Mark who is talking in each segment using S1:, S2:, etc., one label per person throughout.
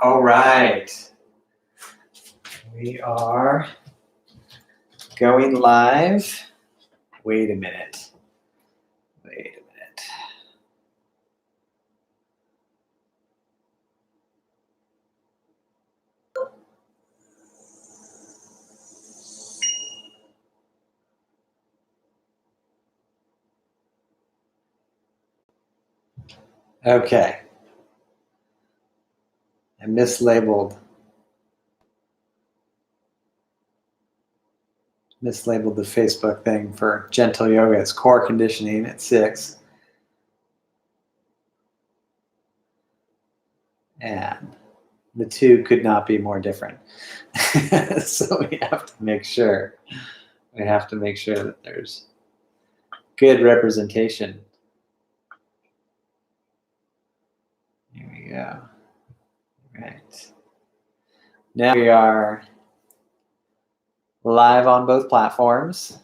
S1: All right. We are going live. Wait a minute. Okay. I mislabeled the Facebook thing for gentle yoga. It's core conditioning at 6. And the two could not be more different. So we have to make sure that there's good representation. Here we go. Right. Now we are live on both platforms.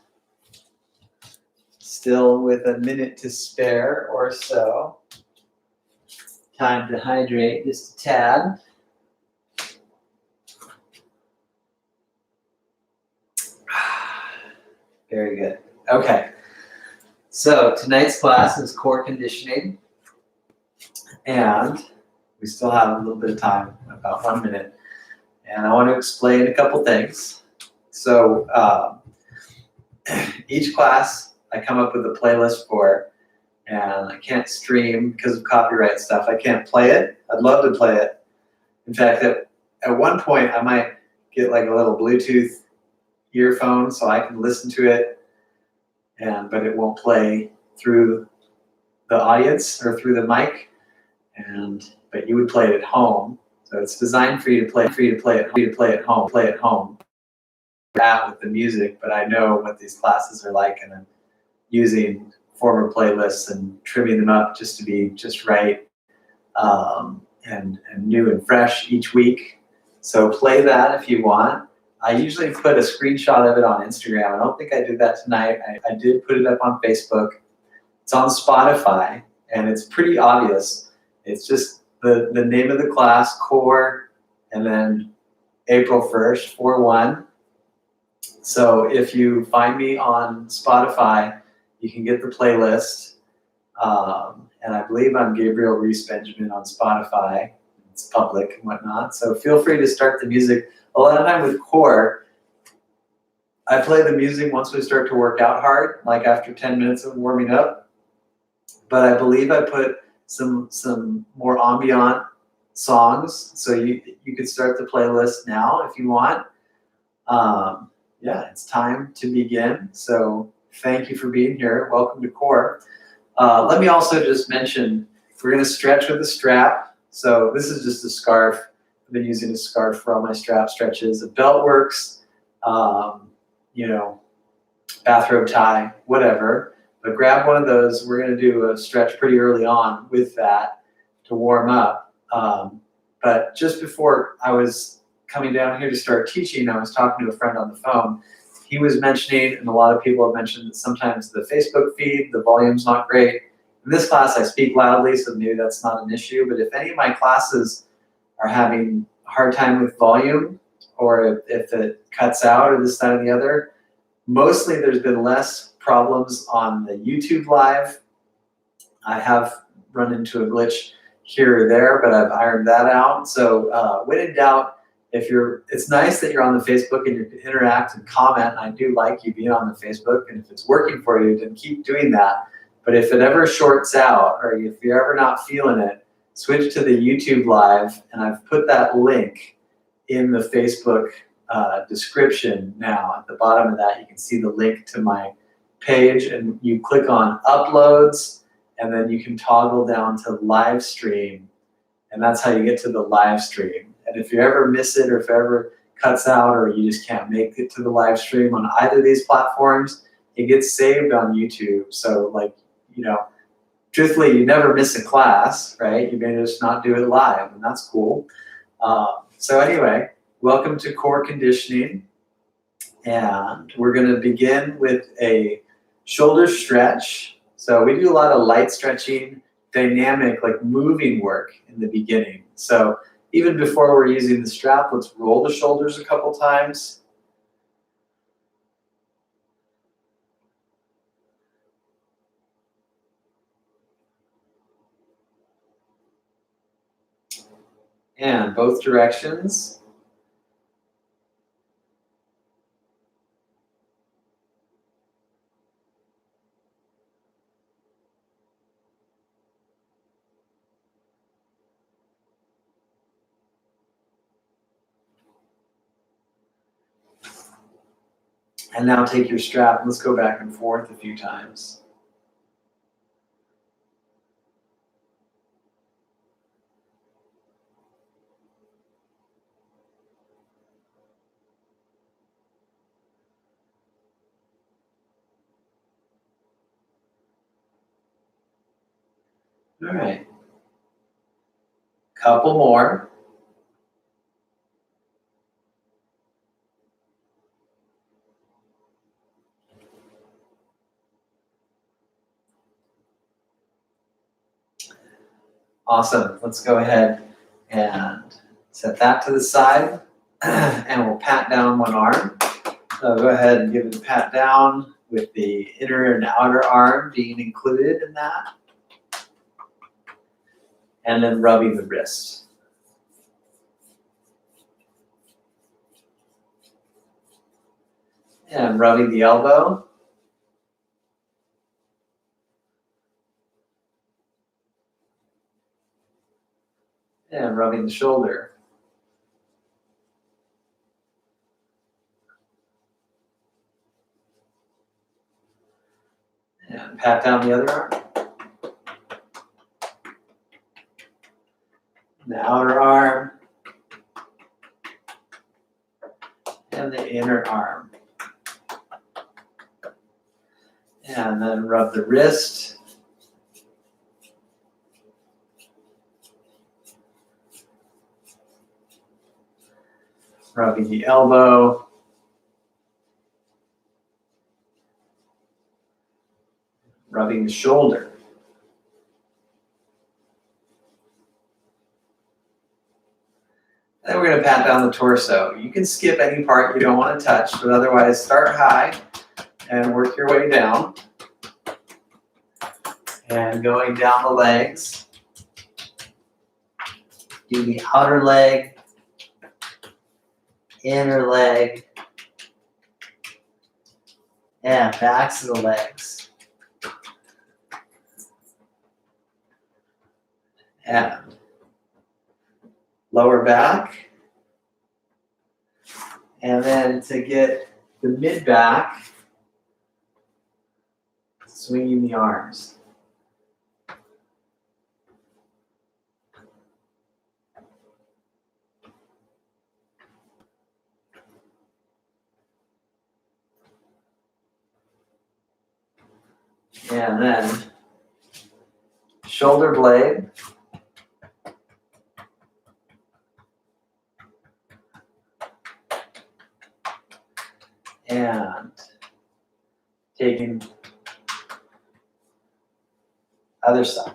S1: Still with a minute to spare or so. Time to hydrate just a tad. Very good. Okay. So tonight's class is core conditioning. And we still have a little bit of time, about 1 minute. And I want to explain a couple things. So each class I come up with a playlist for, and I can't stream because of copyright stuff. I can't play it. I'd love to play it. In fact, at one point I might get like a little Bluetooth earphone so I can listen to it, but it won't play through the audience or through the mic. But you would play it at home. So it's designed for you to play at home. That with the music, but I know what these classes are like, and I'm using former playlists and trimming them up just to be just right, and new and fresh each week. So play that if you want. I usually put a screenshot of it on Instagram. I don't think I did that tonight. I did put it up on Facebook. It's on Spotify, and it's pretty obvious. It's just the name of the class, core, and then April 1st, 4/1. So if you find me on Spotify, you can get the playlist. And I believe I'm Gabriel Benjamin on Spotify. It's public and whatnot. So feel free to start the music. A lot of time with core, I play the music once we start to work out hard, like after 10 minutes of warming up. But I believe I put some more ambient songs. So you could start the playlist now if you want. Yeah, it's time to begin. So thank you for being here. Welcome to core. Let me also just mention, we're going to stretch with a strap. So this is just a scarf. I've been using a scarf for all my strap stretches. A belt works, bathrobe tie, whatever. But grab one of those. We're going to do a stretch pretty early on with that to warm up. But just before I was coming down here to start teaching, I was talking to a friend on the phone. He was mentioning, and a lot of people have mentioned, that sometimes the Facebook feed, the volume's not great. In this class, I speak loudly, so maybe that's not an issue. But if any of my classes are having a hard time with volume, or if it cuts out or this, that, or the other, mostly there's been less problems on the YouTube live. I have run into a glitch here or there, but I've ironed that out. So when in doubt, it's nice that you're on the Facebook and you can interact and comment, and I do like you being on the Facebook, and if it's working for you, then keep doing that. But if it ever shorts out, or if you're ever not feeling it, switch to the YouTube live, and I've put that link in the Facebook description now. At the bottom of that, you can see the link to my page, and you click on uploads, and then you can toggle down to live stream, and that's how you get to the live stream. And if you ever miss it, or if it ever cuts out, or you just can't make it to the live stream on either of these platforms, it gets saved on YouTube. So truthfully, you never miss a class, right? You may just not do it live, and that's cool. So anyway, welcome to core conditioning. And we're going to begin with a shoulder stretch. So we do a lot of light stretching, dynamic, like moving work in the beginning. So Even before we're using the strap, let's roll the shoulders a couple times. And both directions. And now take your strap and let's go back and forth a few times. All right. Couple more. Awesome. Let's go ahead and set that to the side. And we'll pat down one arm. So go ahead and give it a pat down with the inner and outer arm being included in that. And then rubbing the wrist. And rubbing the elbow. And rubbing the shoulder. And pat down the other arm. The outer arm. And the inner arm. And then rub the wrist. Rubbing the elbow. Rubbing the shoulder. Then we're going to pat down the torso. You can skip any part you don't want to touch, but otherwise start high and work your way down. And going down the legs. Do the outer leg, inner leg, and backs of the legs. And lower back. And then to get the mid back, swinging the arms. And then shoulder blade. And taking other side.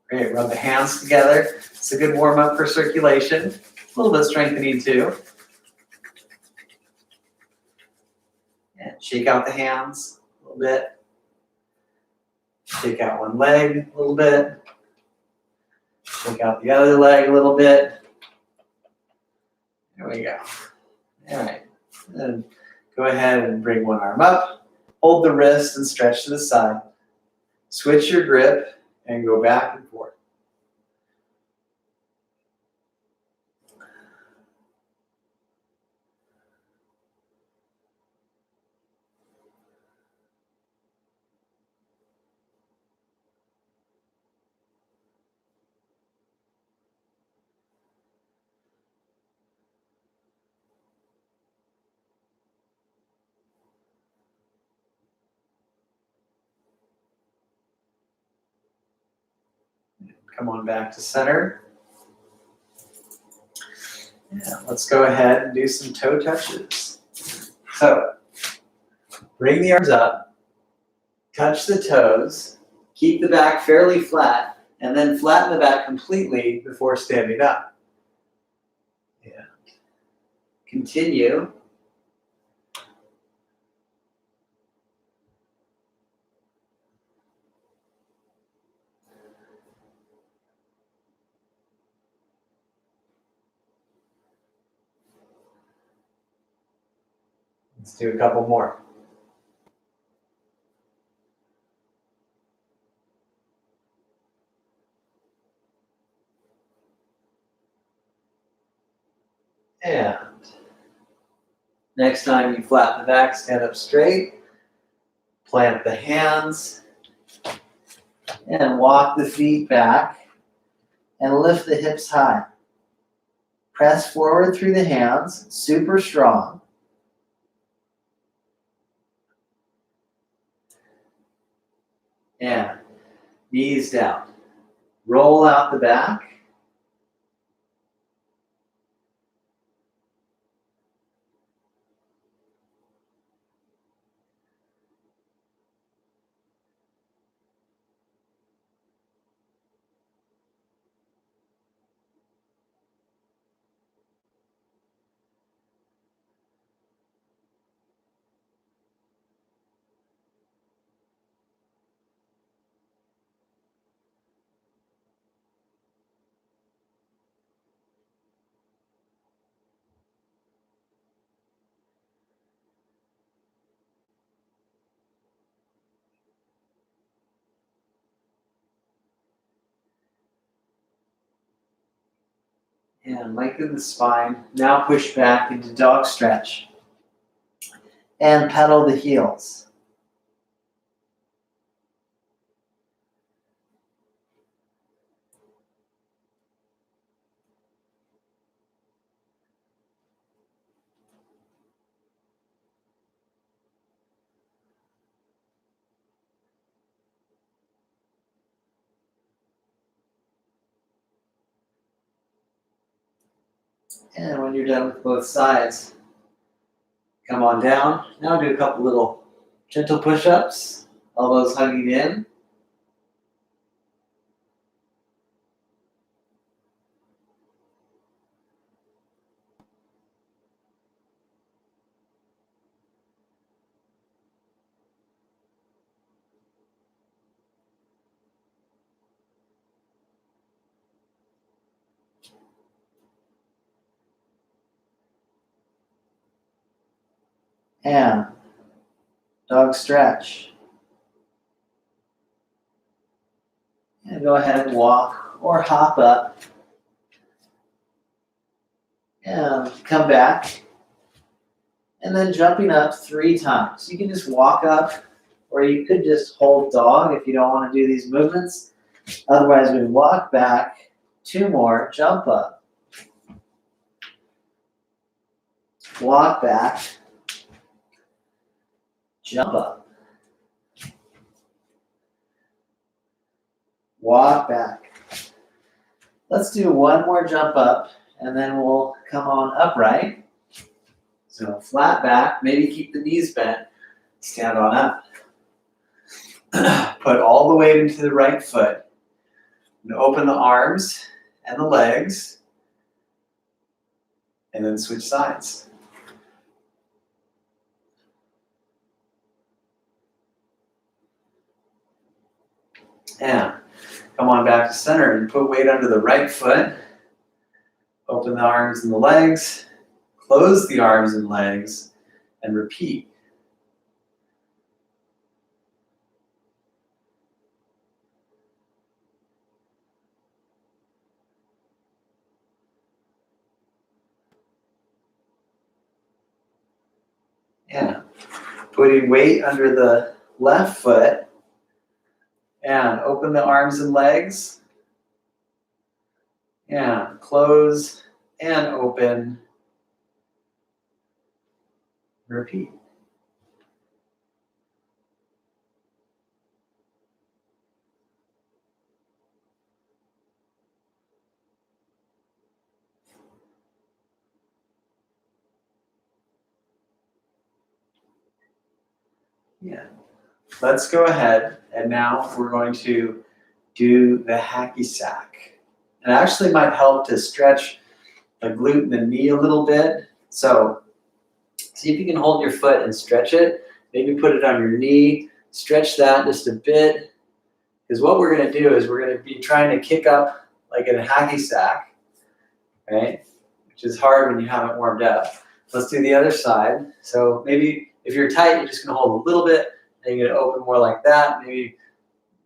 S1: Great, rub the hands together. It's a good warm up for circulation. A little bit strengthening too. And shake out the hands a little bit. Shake out one leg a little bit. Shake out the other leg a little bit. There we go. All right. Then go ahead and bring one arm up. Hold the wrist and stretch to the side. Switch your grip and go back and forth. Come on back to center. Yeah, let's go ahead and do some toe touches. So, bring the arms up, touch the toes, Keep the back fairly flat, and then flatten the back completely before standing up. And continue. Let's do a couple more. And next time you flatten the back, stand up straight, plant the hands, and walk the feet back, and lift the hips high. Press forward through the hands, super strong. And knees down. Roll out the back. And lengthen the spine. Now push back into dog stretch. And pedal the heels. And when you're done with both sides, come on down. Now do a couple little gentle push-ups, elbows hugging in. And dog stretch. And go ahead and walk or hop up. And come back. And then jumping up 3 times. You can just walk up, or you could just hold dog if you don't want to do these movements. Otherwise, we walk back, 2 more, jump up. Walk back, jump up. Walk back. Let's do 1 more jump up, and then we'll come on upright. So flat back, maybe keep the knees bent, stand on up. Put all the weight into the right foot. And open the arms and the legs, and then switch sides. And come on back to center and put weight under the right foot. Open the arms and the legs, close the arms and legs, and repeat. And putting weight under the left foot, and open the arms and legs, and close and open, repeat. Yeah. Let's go ahead And now we're going to do the hacky sack. It actually might help to stretch the glute and the knee a little bit. So see if you can hold your foot and stretch it. Maybe put it on your knee, stretch that just a bit. Because what we're going to do is we're going to be trying to kick up like in a hacky sack, right? Which is hard when you haven't warmed up. Let's do the other side. So maybe if you're tight, you're just going to hold a little bit, and you're going to open more like that. Maybe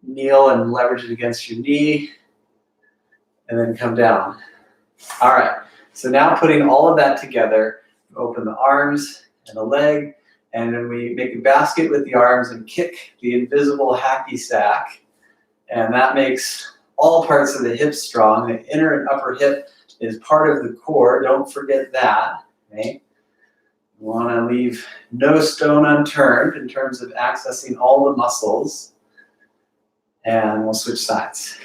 S1: kneel and leverage it against your knee, and then come down. All right, so now putting all of that together, open the arms and the leg, and then we make a basket with the arms and kick the invisible hacky sack. And that makes all parts of the hips strong. The inner and upper hip is part of the core. Don't forget that. Okay? You want to leave no stone unturned in terms of accessing all the muscles. And we'll switch sides.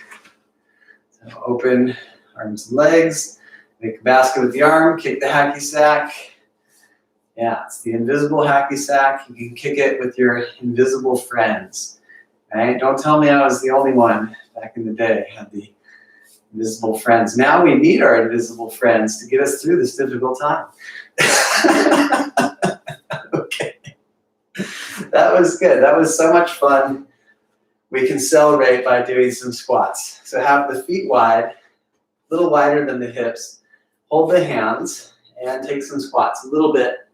S1: So open arms and legs. Make a basket with the arm. Kick the hacky sack. Yeah, it's the invisible hacky sack. You can kick it with your invisible friends. Right? Don't tell me I was the only one back in the day had the invisible friends. Now we need our invisible friends to get us through this difficult time. Okay. That was good. That was so much fun. We can celebrate by doing some squats. So have the feet wide, a little wider than the hips. Hold the hands and take some squats, a little bit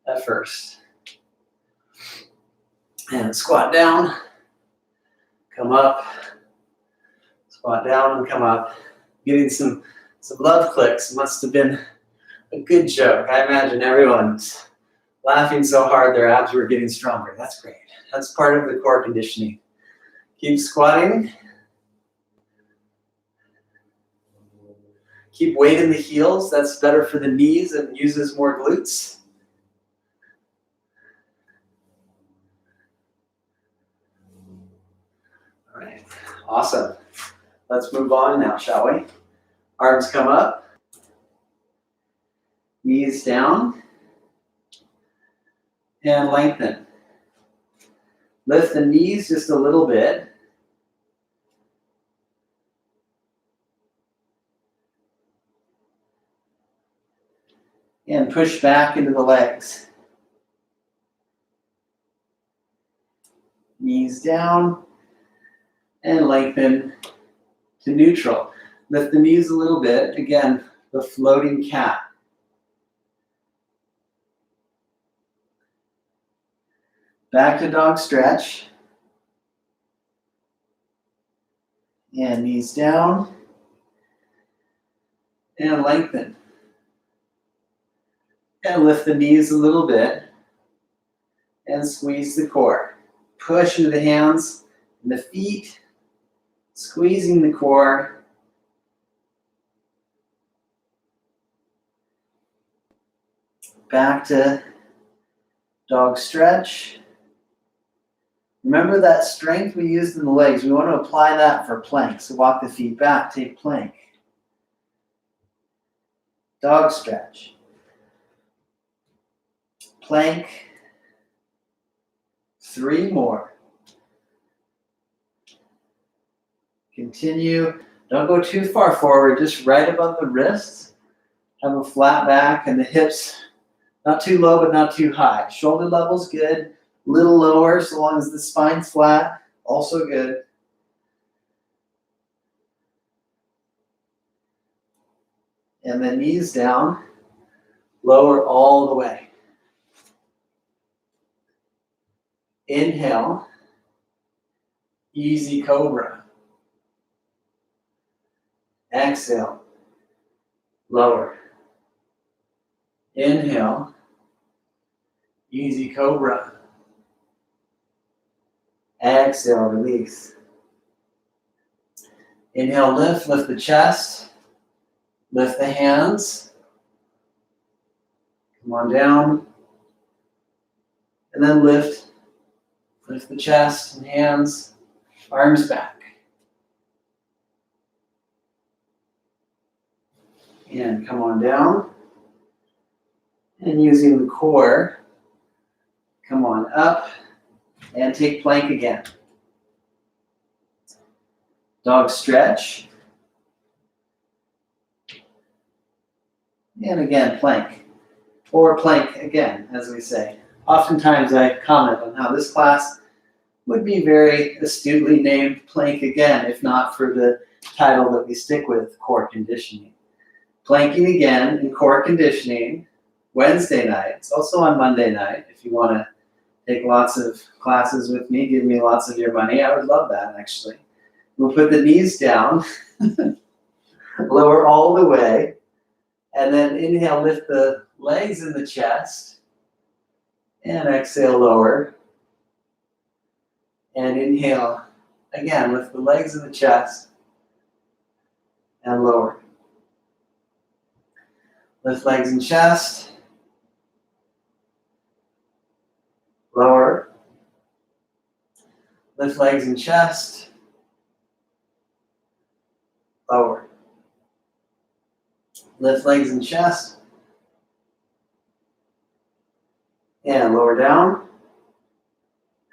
S1: at first. And squat down. Come up, squat down and come up. Getting some love clicks must have been a good joke. I imagine everyone's laughing so hard their abs were getting stronger. That's great. That's part of the core conditioning. Keep squatting. Keep weight in the heels. That's better for the knees and uses more glutes. All right, awesome. Let's move on now, shall we? Arms come up, knees down, and lengthen. Lift the knees just a little bit. And push back into the legs. Knees down. And lengthen to neutral. Lift the knees a little bit. Again, the floating cat. Back to dog stretch. And knees down. And lengthen. And lift the knees a little bit. And squeeze the core. Push into the hands and the feet. Squeezing the core. Back to dog stretch. Remember that strength we used in the legs. We want to apply that for plank. So walk the feet back, take plank. Dog stretch. Plank. 3 more. Continue. Don't go too far forward, just right above the wrists. Have a flat back and the hips not too low but not too high. Shoulder level's good. A little lower so long as the spine's flat. Also good. And then knees down. Lower all the way. Inhale. Easy cobra. Exhale, lower. Inhale, easy cobra. Exhale, release. Inhale, lift the chest. Lift the hands. Come on down. And then lift the chest and hands, arms back. And come on down. And using the core, come on up and take plank again. Dog stretch. And again, plank. Or plank again, as we say. Oftentimes I comment on how this class would be very astutely named plank again, if not for the title that we stick with, core conditioning. Planking again in core conditioning, Wednesday nights, also on Monday night. If you want to take lots of classes with me, give me lots of your money, I would love that actually. We'll put the knees down, lower all the way, and then inhale, lift the legs in the chest, and exhale, lower. And inhale, again, lift the legs in the chest, and lower. Lift legs and chest, lower. Lift legs and chest, lower. Lift legs and chest, and lower down.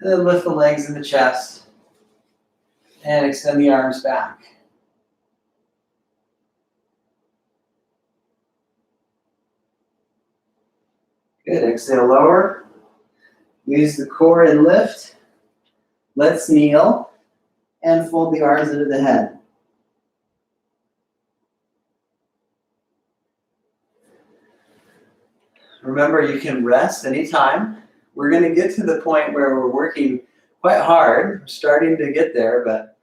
S1: And then lift the legs in the chest, and extend the arms back. Good, exhale, lower. Use the core and lift. Let's kneel and fold the arms into the head. Remember, you can rest anytime. We're going to get to the point where we're working quite hard. We're starting to get there, but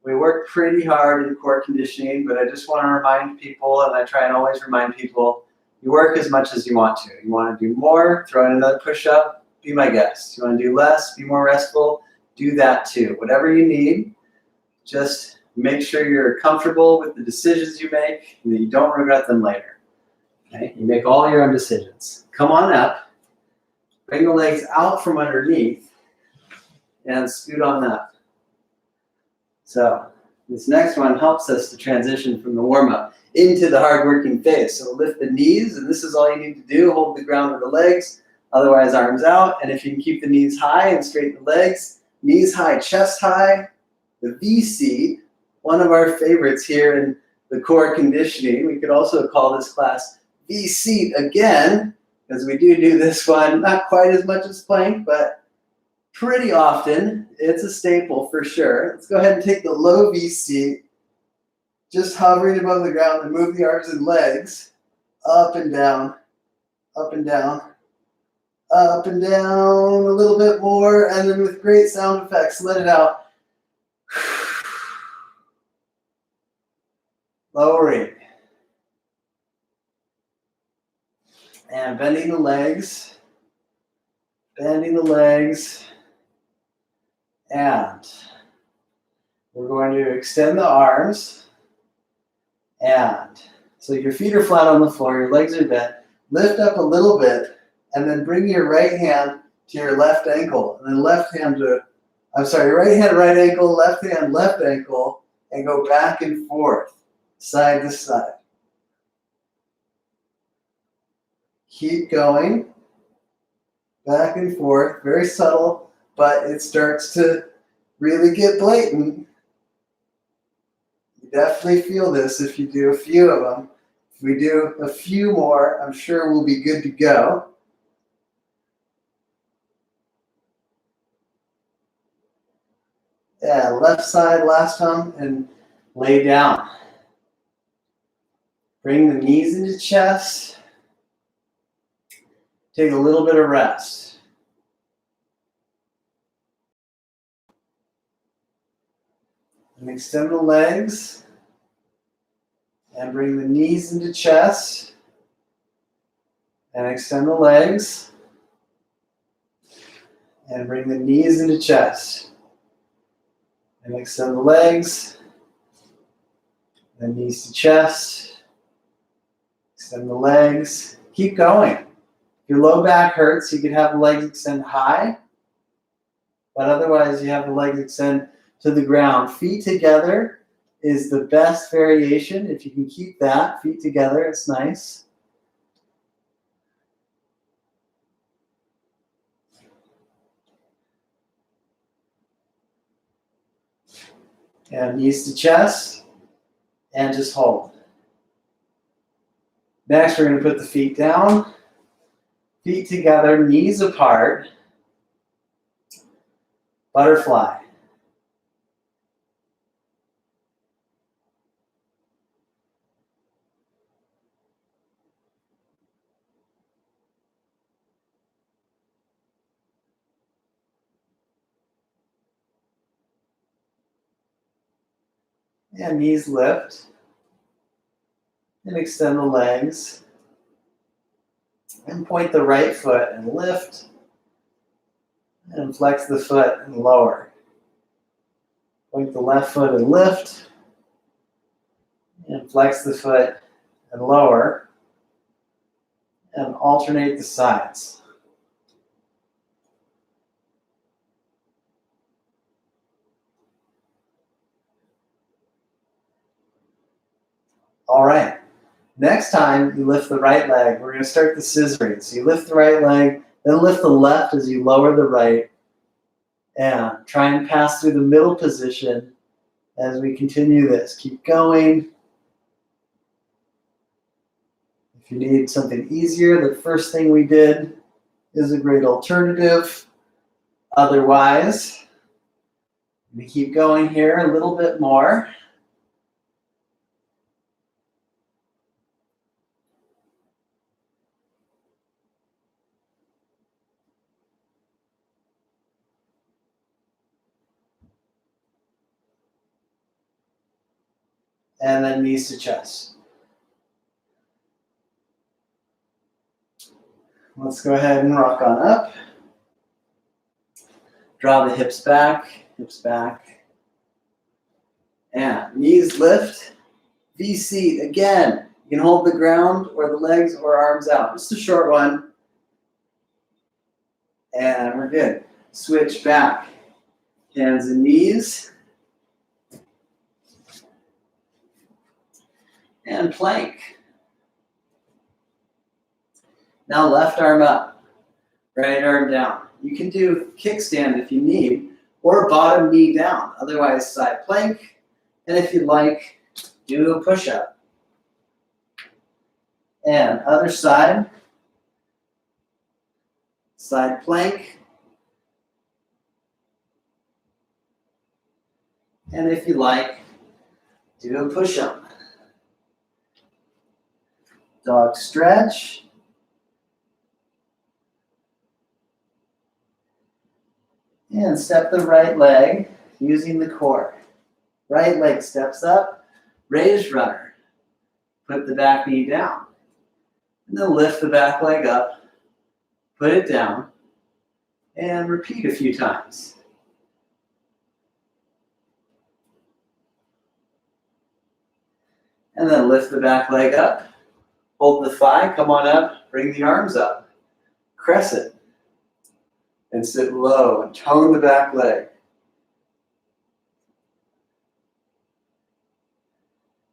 S1: we work pretty hard in core conditioning. But I just want to remind people, and I try and always remind people, you work as much as you want to. You want to do more, throw in another push-up, be my guest. You want to do less, be more restful, do that too. Whatever you need, just make sure you're comfortable with the decisions you make and that you don't regret them later. Okay? You make all your own decisions. Come on up, bring the legs out from underneath, and scoot on up. So this next one helps us to transition from the warm-up into the hard-working phase. So lift the knees, and this is all you need to do. Hold the ground with the legs, otherwise arms out. And if you can keep the knees high and straighten the legs, knees high, chest high, the V-seat, one of our favorites here in the core conditioning. We could also call this class V-seat again, because we do this one, not quite as much as plank, but pretty often. It's a staple for sure. Let's go ahead and take the low V-seat, just hovering above the ground, and move the arms and legs up and down, up and down, up and down, a little bit more, and then with great sound effects, let it out. Lowering. And bending the legs, and we're going to extend the arms, and so your feet are flat on the floor, your legs are bent, lift up a little bit, and then bring your right hand to your left ankle, and then right hand, right ankle, left hand, left ankle, and go back and forth, side to side. Keep going, back and forth, very subtle, but it starts to really get blatant. You definitely feel this if you do a few of them. If we do a few more, I'm sure we'll be good to go. Yeah, left side, last time, and lay down. Bring the knees into chest. Take a little bit of rest. And extend the legs. And bring the knees into chest. And extend the legs. And bring the knees into chest. And extend the legs. And knees to chest. Extend the legs. Keep going. If your low back hurts, you could have the legs extend high. But otherwise, you have the legs extend to the ground. Feet together is the best variation. If you can keep that, feet together, it's nice. And knees to chest, and just hold. Next, we're going to put the feet down, feet together, knees apart, butterfly. And knees lift, and extend the legs, and point the right foot and lift, and flex the foot and lower. Point the left foot and lift, and flex the foot and lower, and alternate the sides. All right. Next time you lift the right leg, we're going to start the scissoring. So you lift the right leg, then lift the left as you lower the right, and try and pass through the middle position as we continue this. Keep going. If you need something easier, the first thing we did is a great alternative. Otherwise, we keep going here a little bit more. And then knees to chest. Let's go ahead and rock on up. Draw the hips back, and knees lift. V-seat again. You can hold the ground or the legs or arms out. Just a short one. And we're good. Switch back. Hands and knees. And plank. Now left arm up, right arm down. You can do kickstand if you need, or bottom knee down. Otherwise, side plank. And if you'd like, do a push-up. And other side. Side plank. And if you like, do a push-up. Dog stretch. And step the right leg using the core. Right leg steps up, raised runner. Put the back knee down. And then lift the back leg up, put it down, and repeat a few times. And then lift the back leg up, hold the thigh, come on up, bring the arms up, crescent, and sit low and tone the back leg.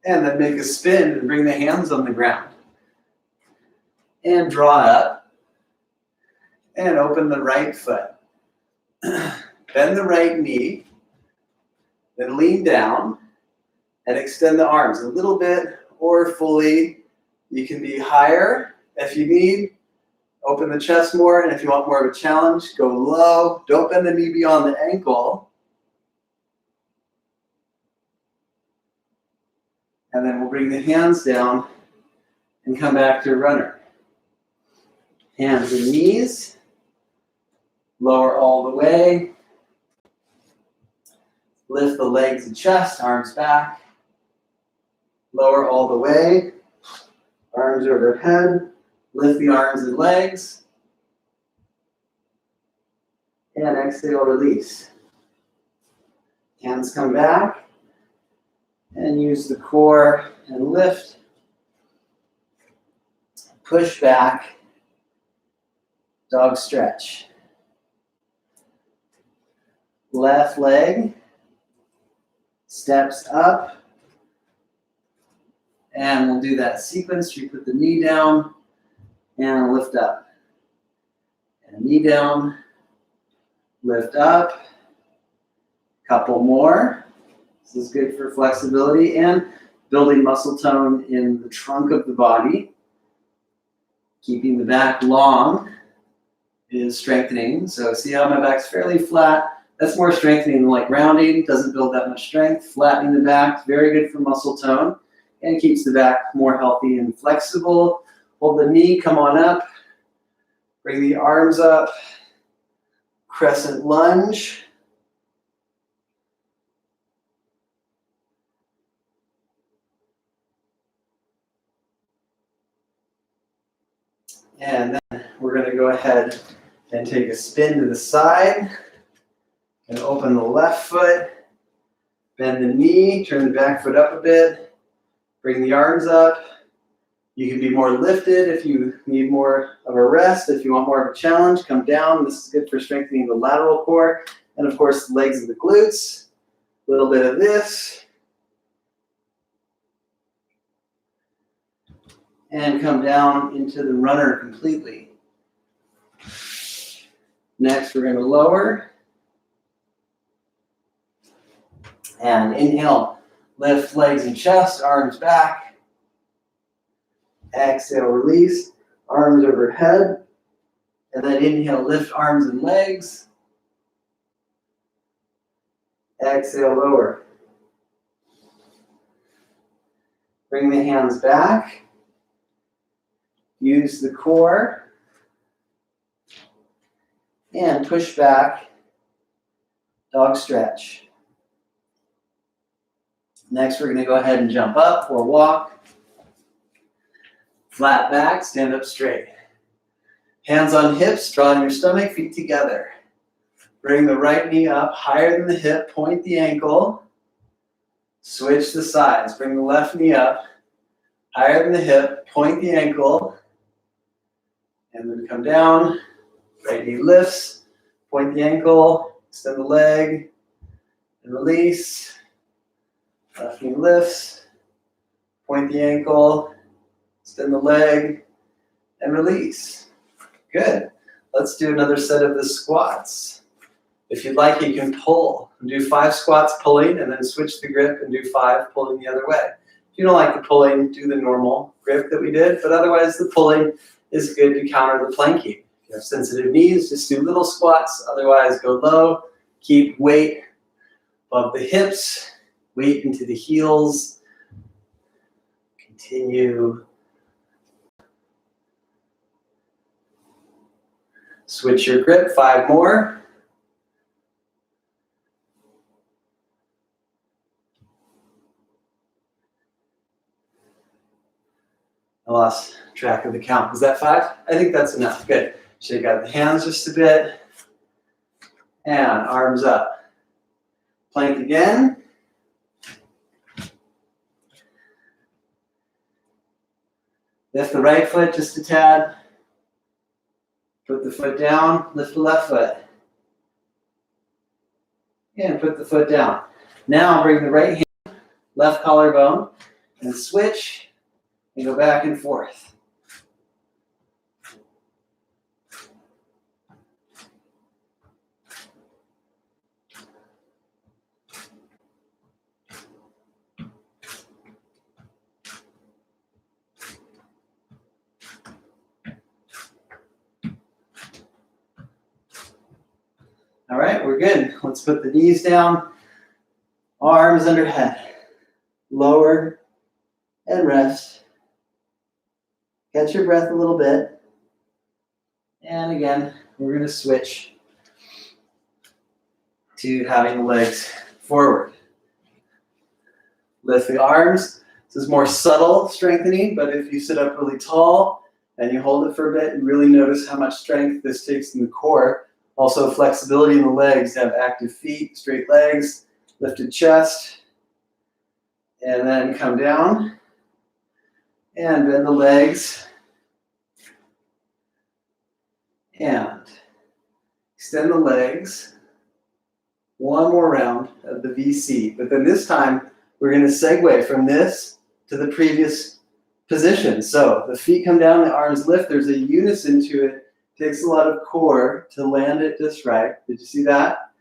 S1: And then make a spin and bring the hands on the ground. And draw up, and open the right foot. Bend the right knee, then lean down, and extend the arms a little bit or fully. You can be higher if you need. Open the chest more, and if you want more of a challenge, go low. Don't bend the knee beyond the ankle. And then we'll bring the hands down and come back to runner. Hands and knees. Lower all the way. Lift the legs and chest, arms back. Lower all the way. Arms overhead. Lift the arms and legs. And exhale, release. Hands come back. And use the core and lift. Push back. Dog stretch. Left leg steps up. And we'll do that sequence. You put the knee down and lift up. And knee down, lift up. Couple more. This is good for flexibility and building muscle tone in the trunk of the body. Keeping the back long is strengthening. So see how my back's fairly flat? That's more strengthening than like rounding. Doesn't build that much strength. Flattening the back, very good for muscle tone and keeps the back more healthy and flexible. Hold the knee, come on up. Bring the arms up. Crescent lunge. And then we're going to go ahead and take a spin to the side and open the left foot. Bend the knee, turn the back foot up a bit. Bring the arms up. You can be more lifted if you need more of a rest. If you want more of a challenge, come down. This is good for strengthening the lateral core. And of course, the legs and the glutes. A little bit of this. And come down into the runner completely. Next, we're going to lower. And inhale, lift legs and chest, arms back. Exhale, release, arms overhead. And then inhale, lift arms and legs. Exhale, lower. Bring the hands back. Use the core. And push back, dog stretch. Next, we're going to go ahead and jump up or walk. Flat back, stand up straight. Hands on hips, drawing your stomach, feet together. Bring the right knee up higher than the hip, point the ankle. Switch the sides. Bring the left knee up higher than the hip, point the ankle. And then come down. Right knee lifts, point the ankle, extend the leg, and release. Left knee lifts, point the ankle, extend the leg, and release. Good. Let's do another set of the squats. If you'd like, you can pull. Do 5 squats pulling, and then switch the grip and do 5 pulling the other way. If you don't like the pulling, do the normal grip that we did, but otherwise the pulling is good to counter the planking. If you have sensitive knees, just do little squats. Otherwise, go low. Keep weight above the hips. Weight into the heels. Continue. Switch your grip. 5 more. I lost track of the count. Was that 5? I think that's enough. Good. Shake out the hands just a bit. And arms up. Plank again. Lift the right foot just a tad. Put the foot down. Lift the left foot. And put the foot down. Now bring the right hand, left collarbone, and switch, and go back and forth. All right, we're good. Let's put the knees down, arms under head, lower and rest. Catch your breath a little bit. And again, we're going to switch to having the legs forward. Lift the arms. This is more subtle strengthening, but if you sit up really tall and you hold it for a bit, you really notice how much strength this takes in the core. Also flexibility in the legs, have active feet, straight legs, lifted chest, and then come down and bend the legs and extend the legs. One more round of the VC, but then this time we're going to segue from this to the previous position. So the feet come down, the arms lift, there's a unison to it. Takes a lot of core to land it just right. Did you see that?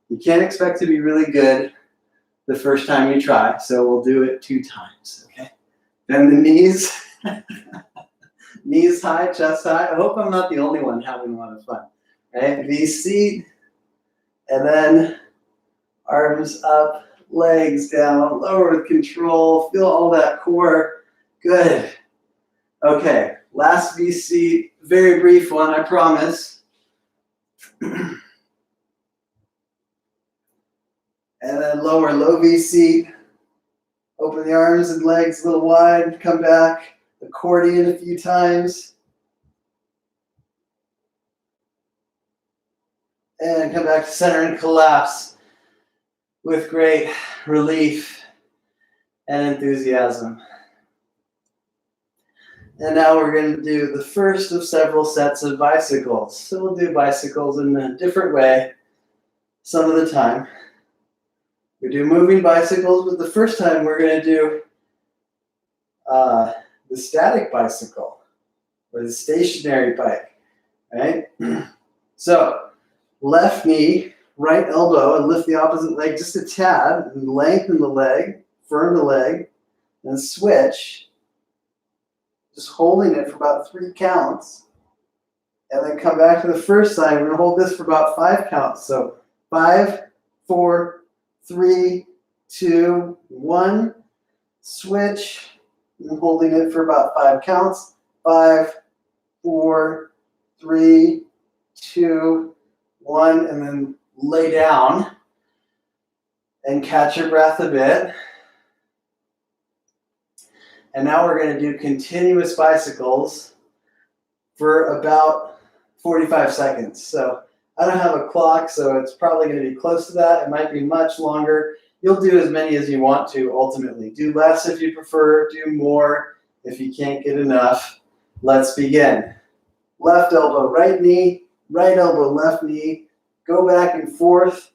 S1: You can't expect to be really good
S2: the first time you try. So we'll do it 2 times, okay? Bend the knees. Knees high, chest high. I hope I'm not the only one having a lot of fun. Right? V-seat. And then arms up, legs down, lower with control. Feel all that core. Good. Okay, last V-seat. Very brief one, I promise. And then lower, low V-seat. Open the arms and legs a little wide. Come back. Accordion a few times. And come back to center and collapse with great relief and enthusiasm. And now we're going to do the first of several sets of bicycles. So we'll do bicycles in a different way some of the time. We do moving bicycles, but the first time we're going to do the static bicycle or the stationary bike, right? So left knee, right elbow, and lift the opposite leg just a tad, and lengthen the leg, firm the leg, and switch. Just holding it for about 3 counts. And then come back to the first side. We're going to hold this for about 5 counts. So 5, 4, 3, 2, 1. Switch. And holding it for about 5 counts. 5, 4, 3, 2, 1. And then lay down and catch your breath a bit. And now we're going to do continuous bicycles for about 45 seconds. So I don't have a clock, so it's probably going to be close to that. It might be much longer. You'll do as many as you want to ultimately. Do less if you prefer, do more if you can't get enough. Let's begin. Left elbow, right knee, right elbow, left knee. Go back and forth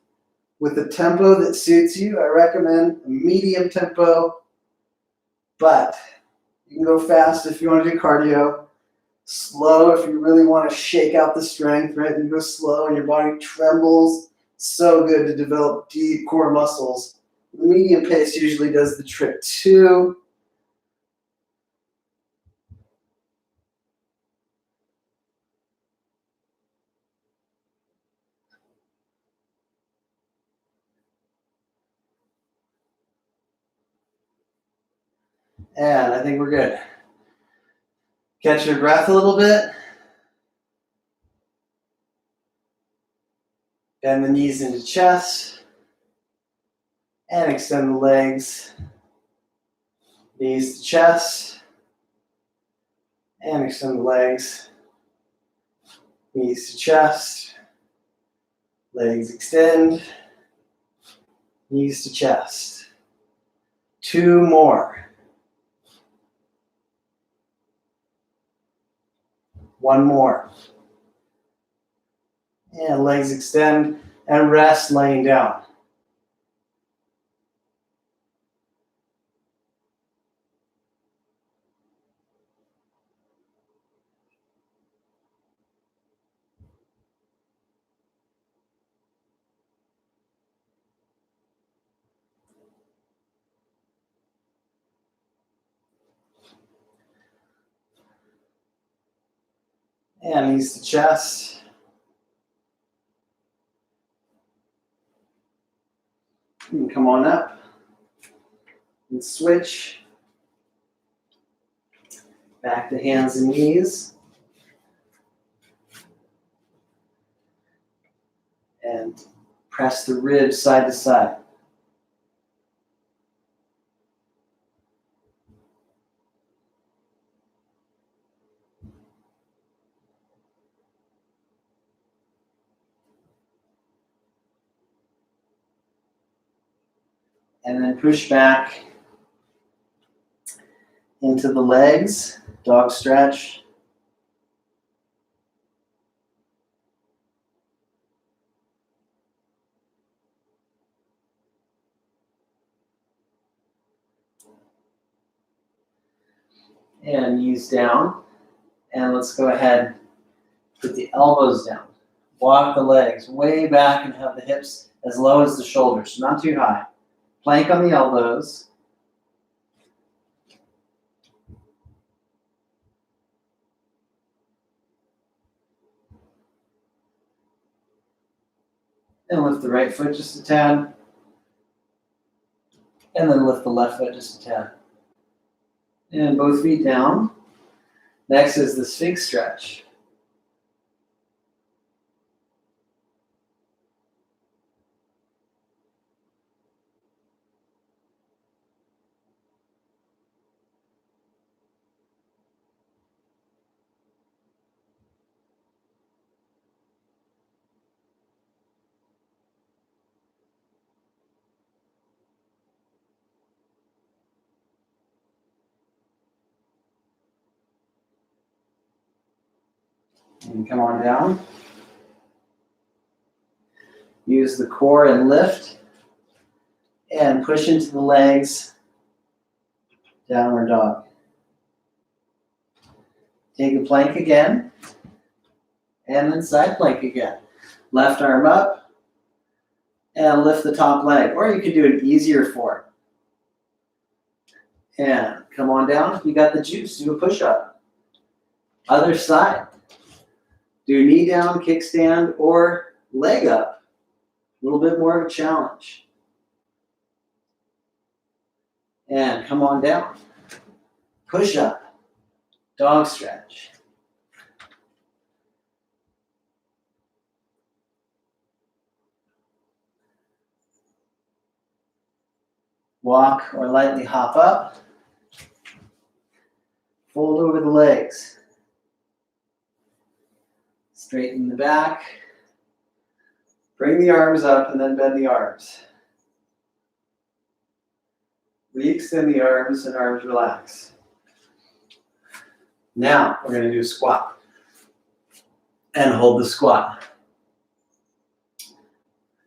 S2: with the tempo that suits you. I recommend a medium tempo, but you can go fast if you want to do cardio. Slow if you really want to shake out the strength, right? You go slow and your body trembles. So good to develop deep core muscles. The medium pace usually does the trick too. And I think we're good. Catch your breath a little bit. Bend the knees into chest. And extend the legs. Knees to chest. And extend the legs. Knees to chest. Legs extend. Knees to chest. 2 more. 1 more. And legs extend and rest laying down. And knees to chest. You can come on up and switch. Back to hands and knees. And press the ribs side to side. And then push back into the legs, dog stretch. And knees down. And let's go ahead, put the elbows down. Walk the legs way back and have the hips as low as the shoulders, not too high. Plank on the elbows. And lift the right foot just a tad. And then lift the left foot just a tad. And both feet down. Next is the Sphinx stretch. And come on down. Use the core and lift. And push into the legs. Downward dog. Take a plank again. And then side plank again. Left arm up. And lift the top leg. Or you could do an easier form. And come on down. If you got the juice, do a push-up. Other side. Do knee down, kickstand, or leg up. A little bit more of a challenge. And come on down. Push up. Dog stretch. Walk or lightly hop up. Fold over the legs. Straighten the back. Bring the arms up and then bend the arms. Re-extend the arms and arms relax. Now we're going to do a squat. And hold the squat.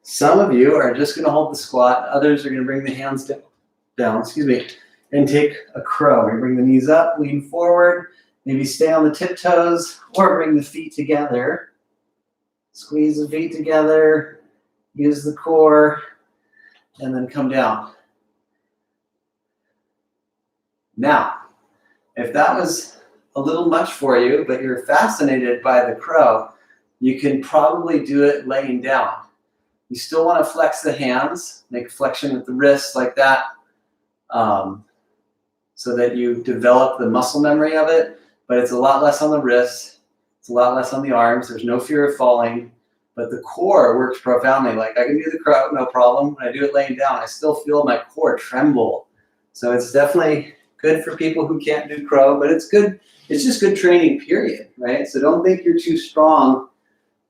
S2: Some of you are just going to hold the squat. Others are going to bring the hands down, and take a crow. You bring the knees up, lean forward, maybe stay on the tiptoes, or bring the feet together. Squeeze the feet together, use the core, and then come down. Now, if that was a little much for you, but you're fascinated by the crow, you can probably do it laying down. You still want to flex the hands, make flexion with the wrists like that, so that you develop the muscle memory of it, but it's a lot less on the wrists, it's a lot less on the arms, there's no fear of falling, but the core works profoundly. Like I can do the crow, no problem. When I do it laying down, I still feel my core tremble. So it's definitely good for people who can't do crow, but it's good. It's just good training, period, right? So don't think you're too strong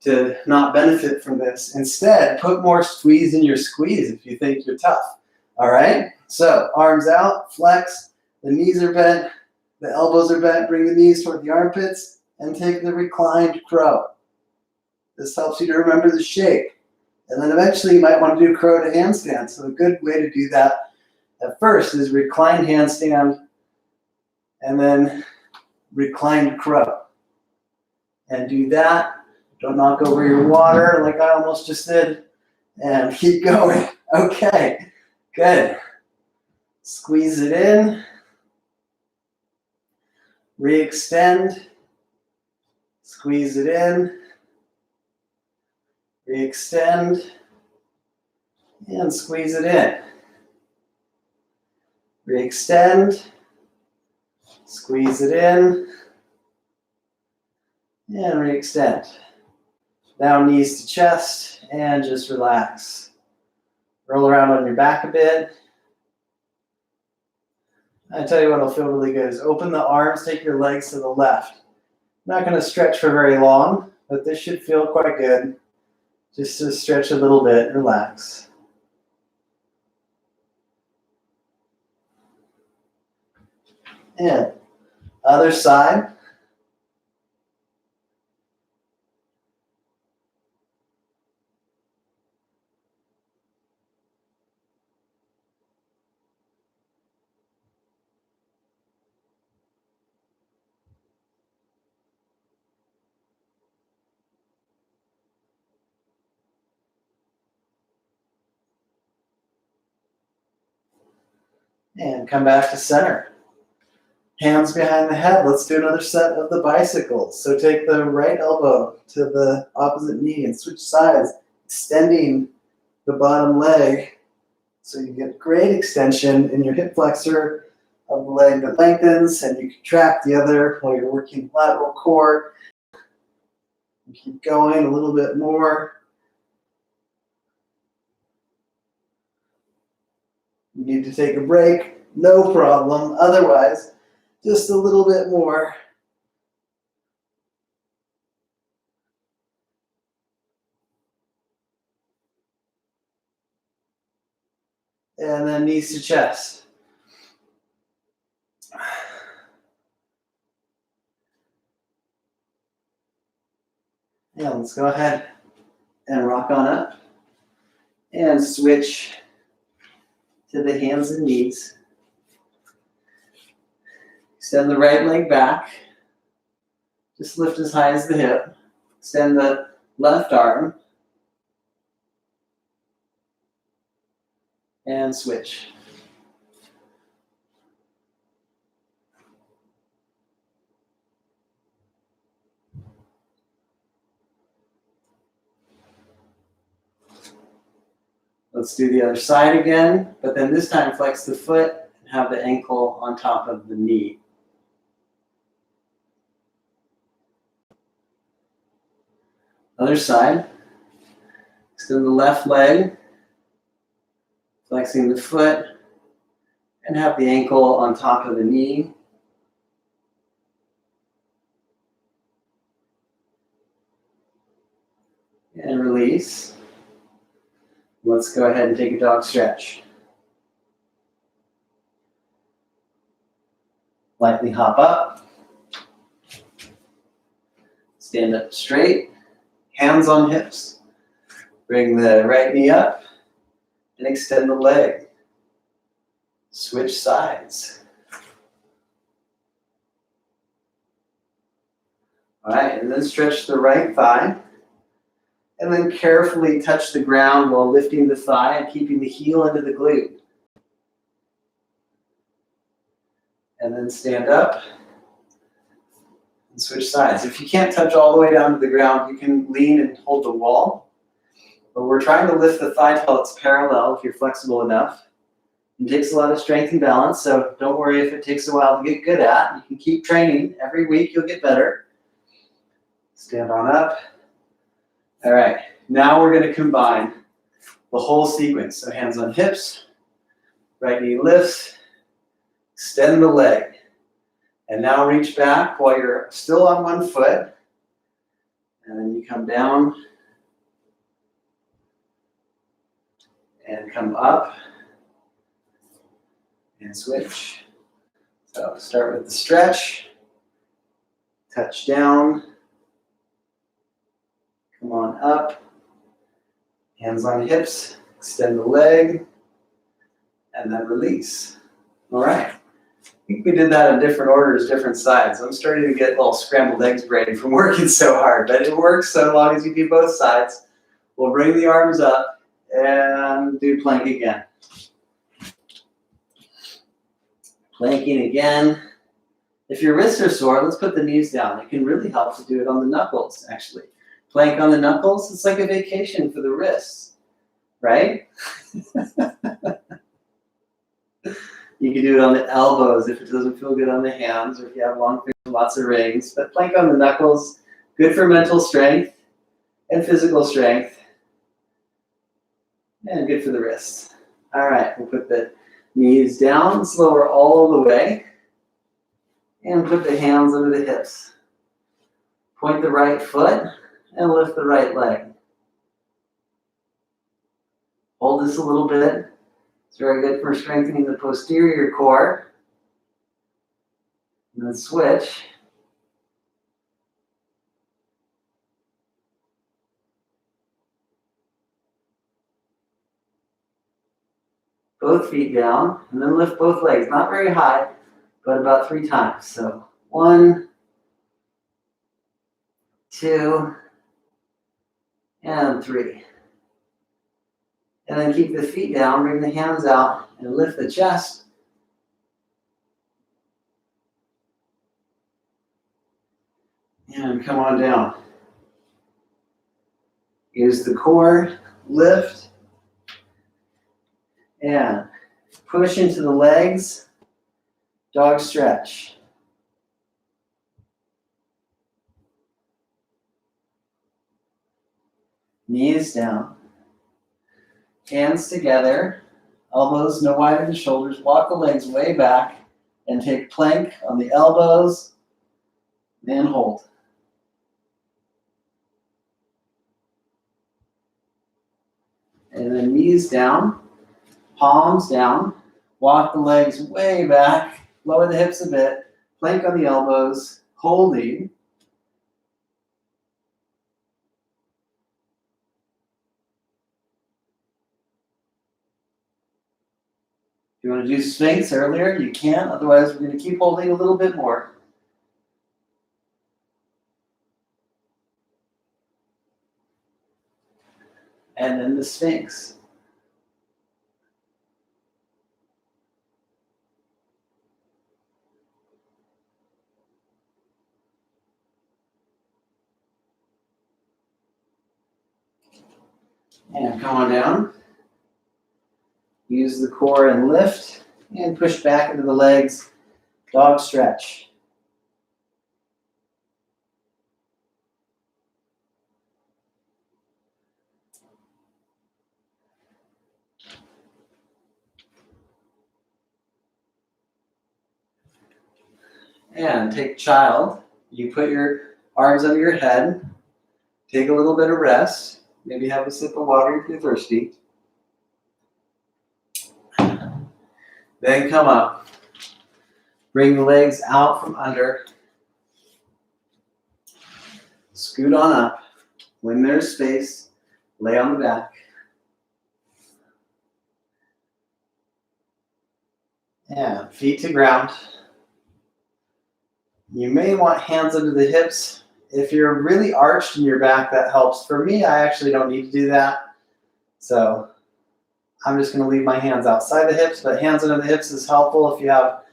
S2: to not benefit from this. Instead, put more squeeze in your squeeze if you think you're tough. All right? So arms out, flex, the knees are bent, the elbows are bent, bring the knees toward the armpits, and take the reclined crow. This helps you to remember the shape. And then eventually you might want to do crow to handstand. So a good way to do that at first is reclined handstand and then reclined crow. And do that. Don't knock over your water like I almost just did. And keep going. Okay, good. Squeeze it in. Re-extend. Squeeze it in. Re-extend. And squeeze it in. Re-extend. Squeeze it in. And re-extend. Now knees to chest and just relax. Roll around on your back a bit. I tell you what'll feel really good is open the arms, take your legs to the left. I'm not going to stretch for very long, but this should feel quite good. Just to stretch a little bit and relax. And other side. And come back to center. Hands behind the head. Let's do another set of the bicycles. So take the right elbow to the opposite knee and switch sides, extending the bottom leg so you get great extension in your hip flexor of the leg that lengthens, and you contract the other while you're working lateral core. Keep going a little bit more. You need to take a break, no problem. Otherwise, just a little bit more. And then knees to chest. Yeah, let's go ahead and rock on up and switch to the hands and knees. Extend the right leg back. Just lift as high as the hip. Extend the left arm. And switch. Let's do the other side again, but then this time flex the foot and have the ankle on top of the knee. Other side. Extend the left leg, flexing the foot, and have the ankle on top of the knee. And release. Let's go ahead and take a dog stretch. Lightly hop up. Stand up straight. Hands on hips. Bring the right knee up and extend the leg. Switch sides. All right, and then stretch the right thigh. And then carefully touch the ground while lifting the thigh and keeping the heel into the glute. And then stand up and switch sides. If you can't touch all the way down to the ground, you can lean and hold the wall. But we're trying to lift the thigh till it's parallel if you're flexible enough. It takes a lot of strength and balance, so don't worry if it takes a while to get good at. You can keep training. Every week you'll get better. Stand on up. All right, now we're going to combine the whole sequence. So hands on hips, right knee lifts, extend the leg. And now reach back while you're still on one foot. And then you come down and come up and switch. So start with the stretch, touch down. Come on up, hands on hips, extend the leg, and then release. All right. I think we did that in different orders, different sides. I'm starting to get little scrambled eggs brain from working so hard, but it works so long as you do both sides. We'll bring the arms up and do plank again. Planking again. If your wrists are sore, let's put the knees down. It can really help to do it on the knuckles, actually. Plank on the knuckles, it's like a vacation for the wrists, right? You can do it on the elbows if it doesn't feel good on the hands, or if you have long fingers, lots of rings. But plank on the knuckles, good for mental strength and physical strength, and good for the wrists. All right, we'll put the knees down, let's lower all the way, and put the hands under the hips. Point the right foot, and lift the right leg. Hold this a little bit. It's very good for strengthening the posterior core. And then switch. Both feet down, and then lift both legs. Not very high, but about 3 times. So 1, 2, and 3. And then keep the feet down, bring the hands out, and lift the chest And come on down. Use the core, lift, and push into the legs, dog stretch. Knees down, hands together, elbows no wider than shoulders, walk the legs way back, and take plank on the elbows, and hold. And then knees down, palms down, walk the legs way back, lower the hips a bit, plank on the elbows, holding. If you want to do Sphinx earlier, you can. Otherwise, we're going to keep holding a little bit more. And then the Sphinx. And come on down. Use the core and lift, and push back into the legs, dog stretch. And take child. You put your arms under your head, take a little bit of rest, maybe have a sip of water if you're thirsty. Then come up. Bring the legs out from under. Scoot on up. When there's space, lay on the back. And feet to ground. You may want hands under the hips. If you're really arched in your back, that helps. For me, I actually don't need to do that. So I'm just going to leave my hands outside the hips, but hands under the hips is helpful if you have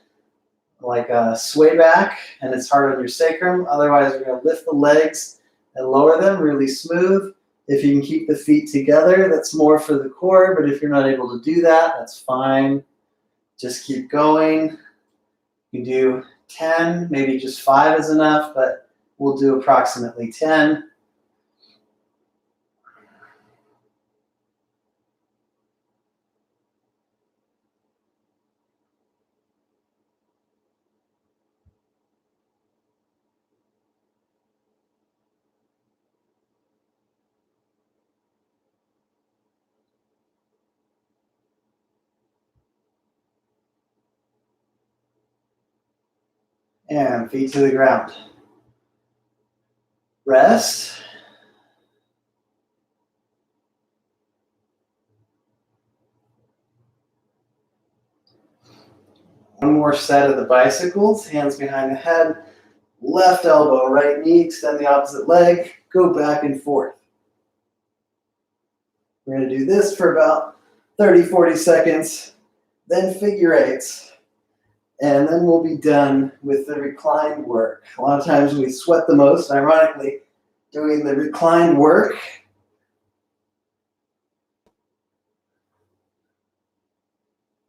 S2: like a sway back and it's hard on your sacrum. Otherwise, we're going to lift the legs and lower them really smooth. If you can keep the feet together, that's more for the core, but if you're not able to do that, that's fine. Just keep going. You can do 10, maybe just 5 is enough, but we'll do approximately 10. And feet to the ground. Rest. One more set of the bicycles, hands behind the head, left elbow, right knee, extend the opposite leg, go back and forth. We're going to do this for about 30, 40 seconds, then figure eights, and then we'll be done with the reclined work. A lot of times we sweat the most, ironically, doing the reclined work.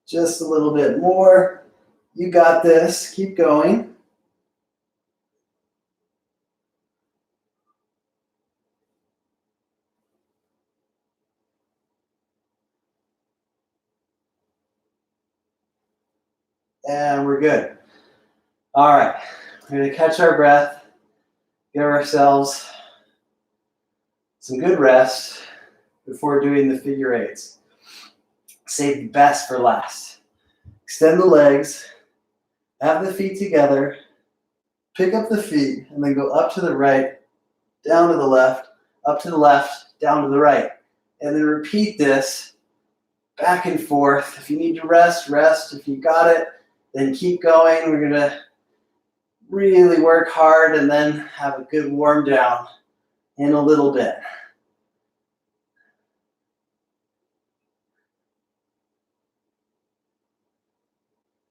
S2: Just a little bit more. You got this. Keep going. And we're good. All right. We're going to catch our breath, give ourselves some good rest before doing the figure eights. Save the best for last. Extend the legs, have the feet together, pick up the feet, and then go up to the right, down to the left, up to the left, down to the right. And then repeat this back and forth. If you need to rest, rest. If you got it, then keep going. We're going to really work hard and then have a good warm down in a little bit.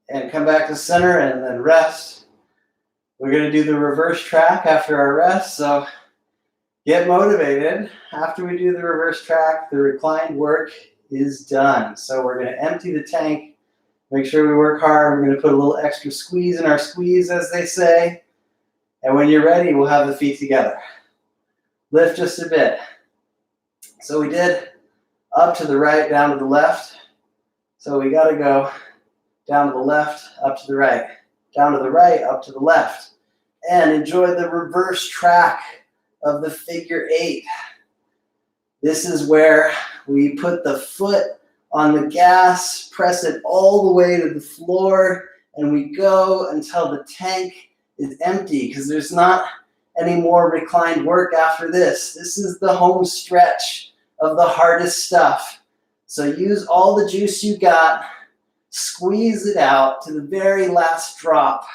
S2: And come back to center and then rest. We're going to do the reverse track after our rest, so get motivated. After we do the reverse track, the reclined work is done. So we're going to empty the tank, make sure we work hard. We're going to put a little extra squeeze in our squeeze, as they say. And when you're ready, we'll have the feet together. Lift just a bit. So we did up to the right, down to the left. So we got to go down to the left, up to the right, down to the right, up to the left. And enjoy the reverse track of the figure 8. This is where we put the foot on the gas, press it all the way to the floor, and we go until the tank is empty, because there's not any more reclined work after this. This is the home stretch of the hardest stuff. So use all the juice you got, squeeze it out to the very last drop.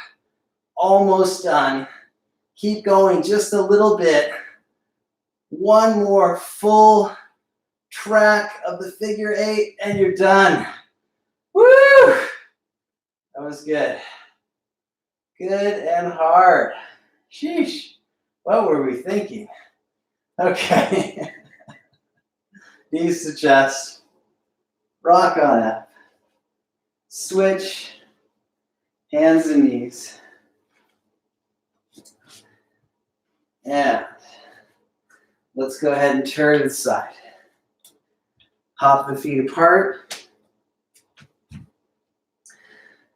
S2: Almost done. Keep going just a little bit. One more full track of the figure 8 and you're done. Woo! That was good. Good and hard. Sheesh. What were we thinking? Okay. Knees to chest. Rock on up. Switch. Hands and knees. And let's go ahead and turn to the side. Hop the feet apart.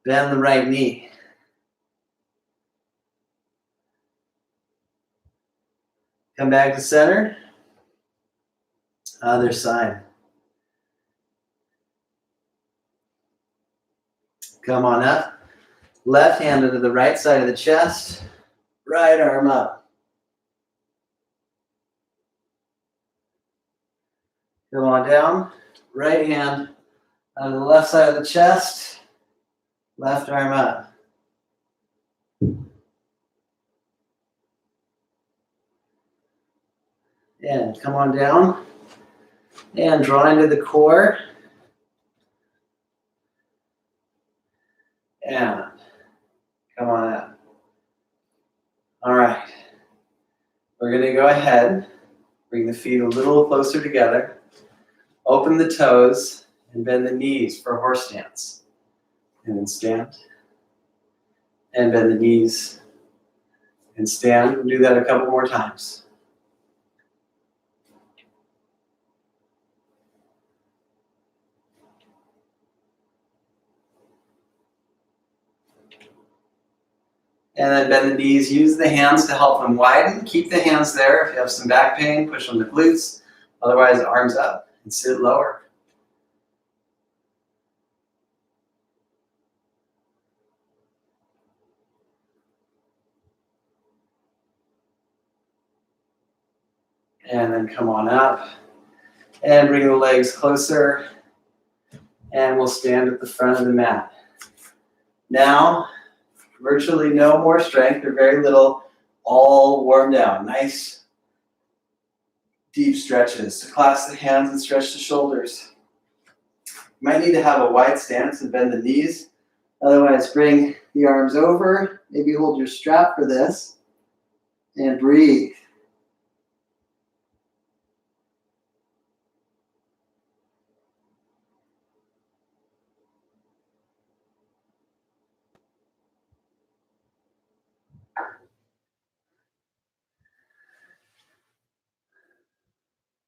S2: Bend the right knee. Come back to center. Other side. Come on up. Left hand into the right side of the chest. Right arm up. Come on down. Right hand on the left side of the chest. Left arm up. And come on down. And draw into the core. And come on up. All right. We're going to go ahead, bring the feet a little closer together. Open the toes and bend the knees for horse stance. And then stand. And bend the knees and stand. We'll do that a couple more times. And then bend the knees. Use the hands to help them widen. Keep the hands there. If you have some back pain, push on the glutes. Otherwise, arms up and sit lower. And then come on up. And bring the legs closer. And we'll stand at the front of the mat. Now, virtually no more strength or very little. All warmed out. Nice deep stretches. So clasp the hands and stretch the shoulders. You might need to have a wide stance and bend the knees. Otherwise, bring the arms over. Maybe hold your strap for this. And breathe.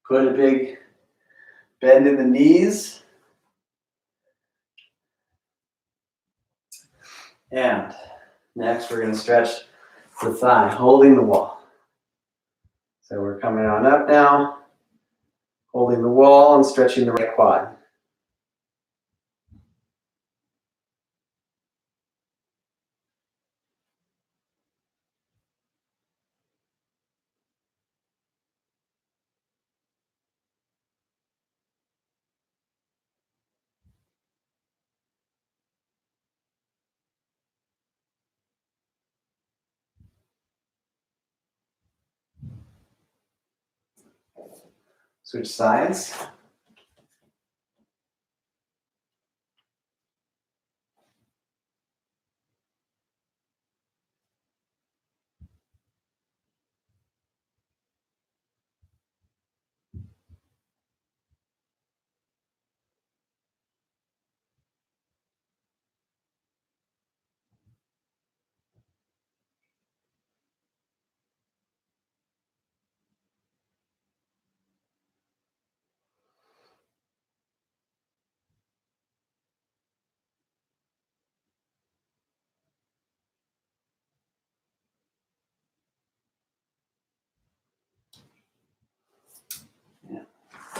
S2: Put a big bend in the knees. And next we're going to stretch the thigh, holding the wall. So we're coming on up now, holding the wall and stretching the right quad. Switch sides.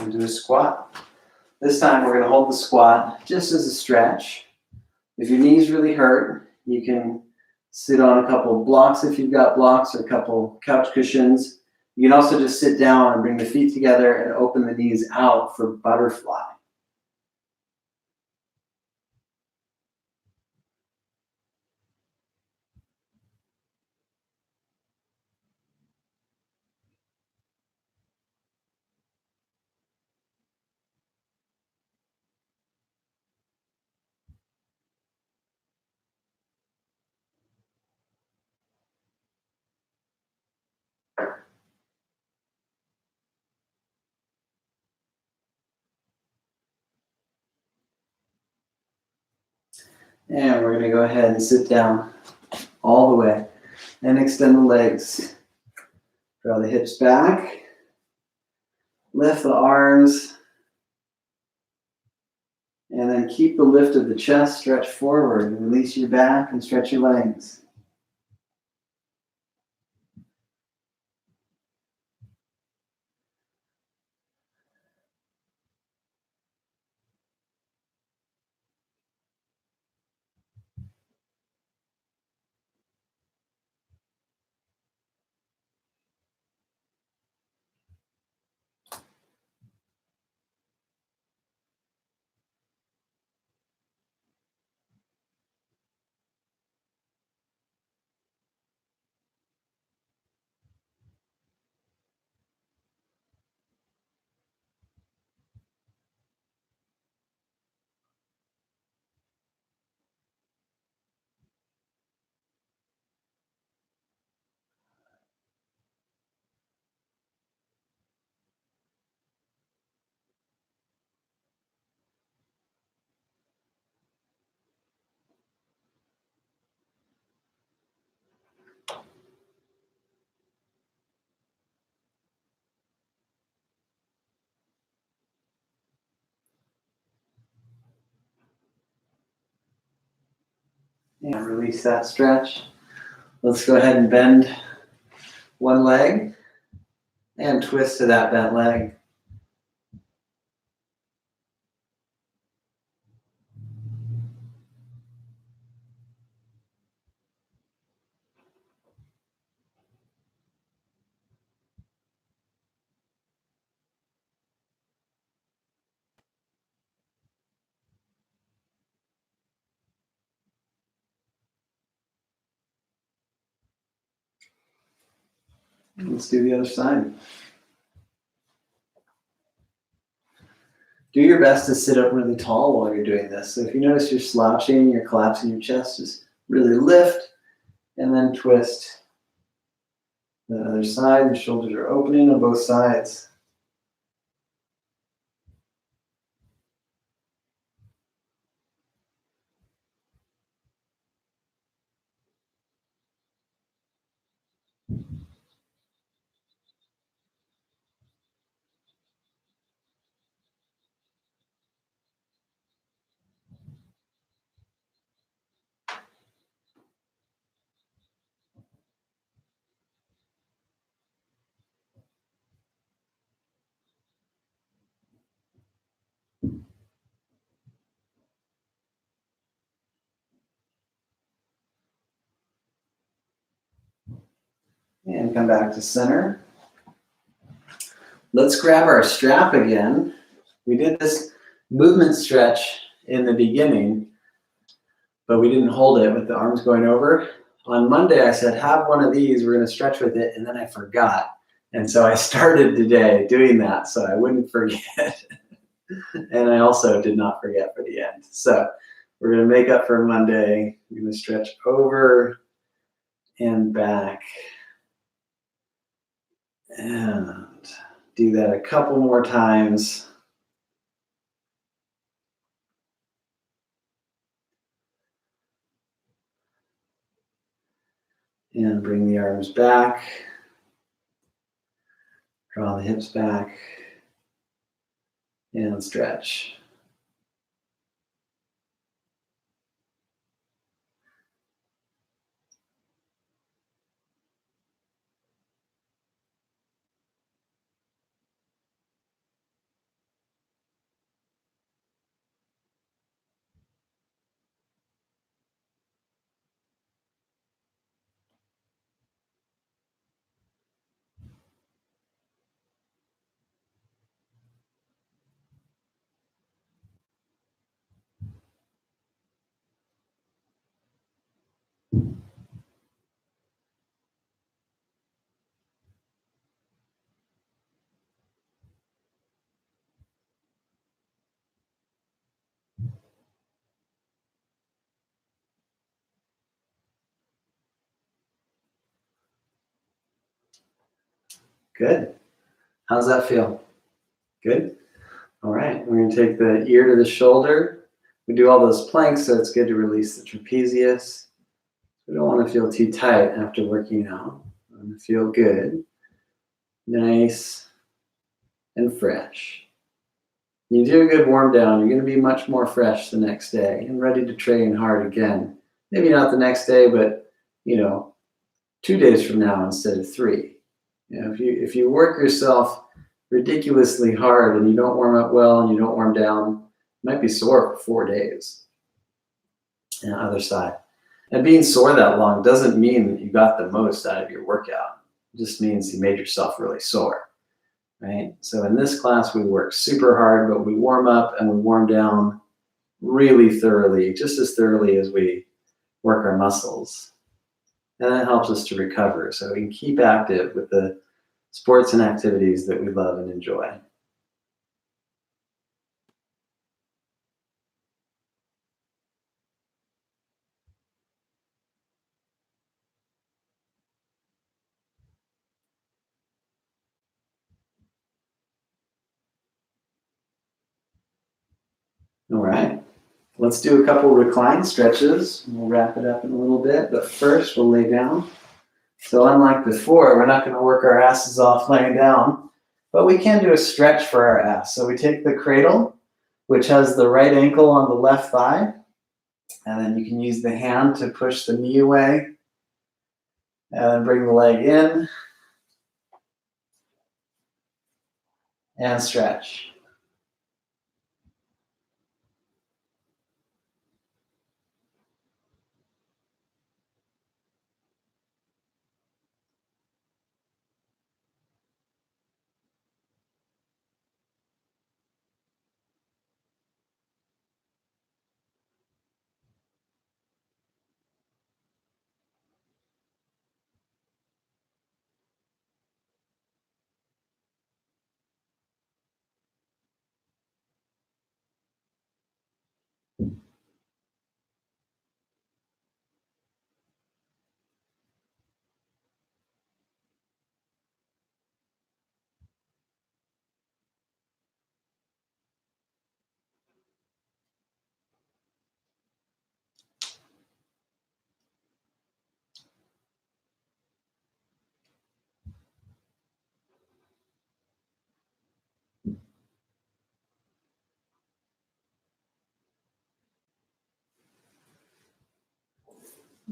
S2: We'll do a squat. This time we're going to hold the squat just as a stretch. If your knees really hurt, you can sit on a couple of blocks if you've got blocks, or a couple couch cushions. You can also just sit down and bring the feet together and open the knees out for butterfly. And we're going to go ahead and sit down all the way and extend the legs. Draw the hips back. Lift the arms. And then keep the lift of the chest, stretch forward, and release your back and stretch your legs. And release that stretch. Let's go ahead and bend one leg and twist to that bent leg. Let's do the other side. Do your best to sit up really tall while you're doing this. So if you notice you're slouching, you're collapsing your chest, just really lift and then twist. The other side, the shoulders are opening on both sides. And come back to center. Let's grab our strap again. We did this movement stretch in the beginning, but we didn't hold it with the arms going over. On Monday, I said, have one of these, we're gonna stretch with it, and then I forgot. And so I started today doing that so I wouldn't forget. And I also did not forget for the end. So we're gonna make up for Monday. We're gonna stretch over and back. And do that a couple more times. And bring the arms back. Draw the hips back. And stretch. Good. How's that feel? Good? All right, we're gonna take the ear to the shoulder. We do all those planks, so it's good to release the trapezius. We don't want to feel too tight after working out. We want to feel good, nice, and fresh. You do a good warm down, you're gonna be much more fresh the next day and ready to train hard again. Maybe not the next day, but 2 days from now instead of 3. If you work yourself ridiculously hard and you don't warm up well and you don't warm down, you might be sore for 4 days. And other side. And being sore that long doesn't mean that you got the most out of your workout. It just means you made yourself really sore, right? So in this class, we work super hard, but we warm up and we warm down really thoroughly, just as thoroughly as we work our muscles. And that helps us to recover so we can keep active with the sports and activities that we love and enjoy. All right, let's do a couple recline stretches. We'll wrap it up in a little bit, but first we'll lay down. So unlike before, we're not going to work our asses off laying down, but we can do a stretch for our ass. So we take the cradle, which has the right ankle on the left thigh, and then you can use the hand to push the knee away, and then bring the leg in, and stretch.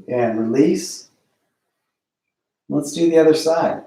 S2: And release. Let's do the other side.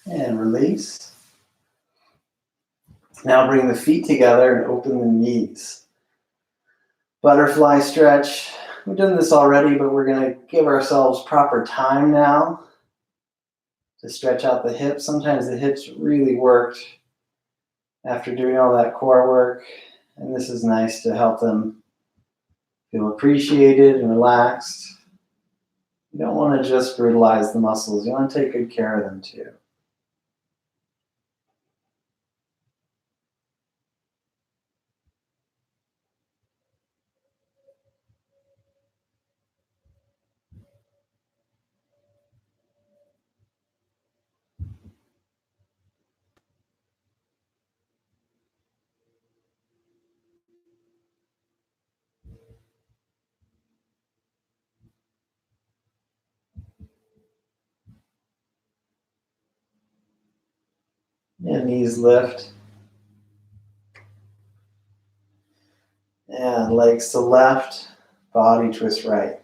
S2: And release. Now bring the feet together and open the knees. Butterfly stretch. We've done this already, but we're going to give ourselves proper time now to stretch out the hips. Sometimes the hips really worked after doing all that core work, and this is nice to help them feel appreciated and relaxed. You don't want to just brutalize the muscles. You want to take good care of them too. And knees lift. And legs to left, body twist right.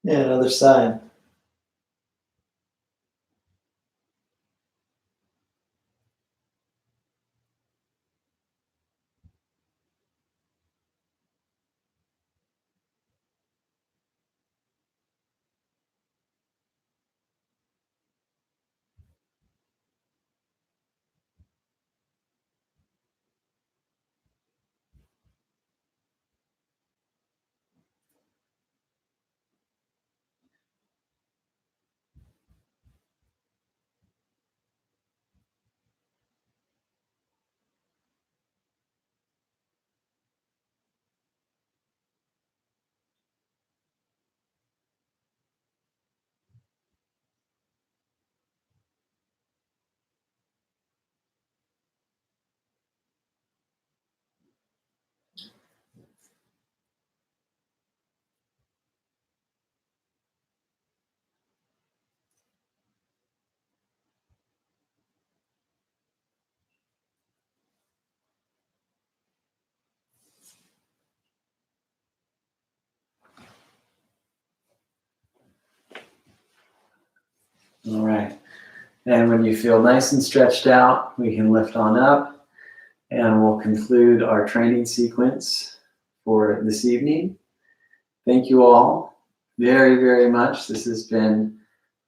S2: And other side. All right. And when you feel nice and stretched out, we can lift on up, and we'll conclude our training sequence for this evening. Thank you all very, very much. This has been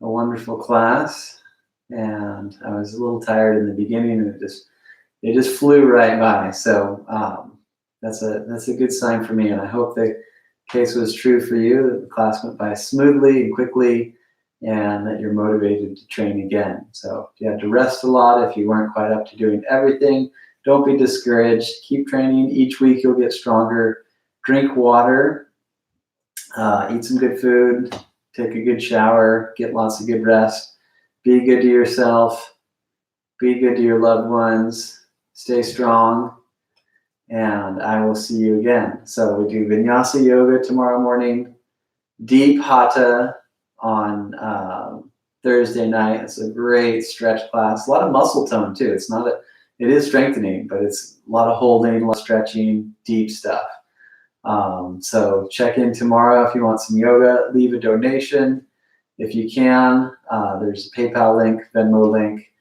S2: a wonderful class, and I was a little tired in the beginning, and it just flew right by. So that's a good sign for me, and I hope the case was true for you, that the class went by smoothly and quickly, and that you're motivated to train again. So if you had to rest a lot, if you weren't quite up to doing everything, don't be discouraged. Keep training. Each week you'll get stronger. Drink water, eat some good food, take a good shower, get lots of good rest. Be good to yourself. Be good to your loved ones. Stay strong. And I will see you again. So we do Vinyasa Yoga tomorrow morning, Deep Hatha on Thursday night. It's a great stretch class. A lot of muscle tone too. It is strengthening, but it's a lot of holding, a lot of stretching, deep stuff. So check in tomorrow if you want some yoga. Leave a donation if you can. There's a PayPal link, Venmo link.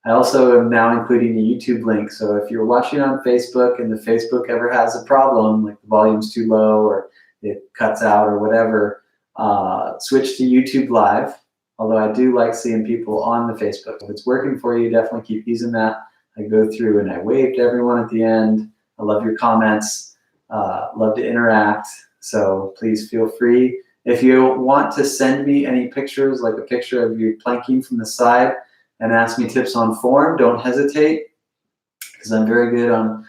S2: I also am now including a YouTube link. So if you're watching on Facebook and the Facebook ever has a problem, like the volume's too low or it cuts out or whatever, switch to YouTube Live. Although I do like seeing people on the Facebook. If it's working for you, definitely keep using that. I go through and I wave to everyone at the end. I love your comments. Love to interact. So please feel free. If you want to send me any pictures, like a picture of you planking from the side, and ask me tips on form, don't hesitate, because I'm very good on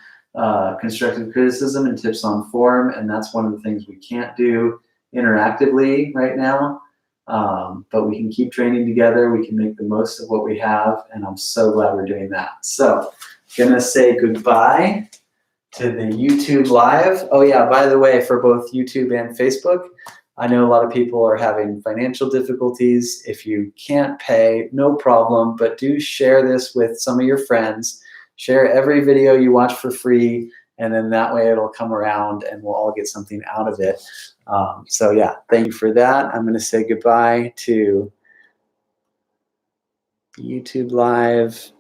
S2: constructive criticism and tips on form, and that's one of the things we can't do interactively right now, but we can keep training together. We can make the most of what we have, and I'm so glad we're doing that. So I'm gonna say goodbye to the YouTube Live. Oh yeah, by the way, for both YouTube and Facebook, I know a lot of people are having financial difficulties. If you can't pay, no problem, but do share this with some of your friends. Share every video you watch for free
S3: and then that way it'll come around and we'll all get something out of it. So yeah, thank you for that. I'm going to say goodbye to YouTube Live.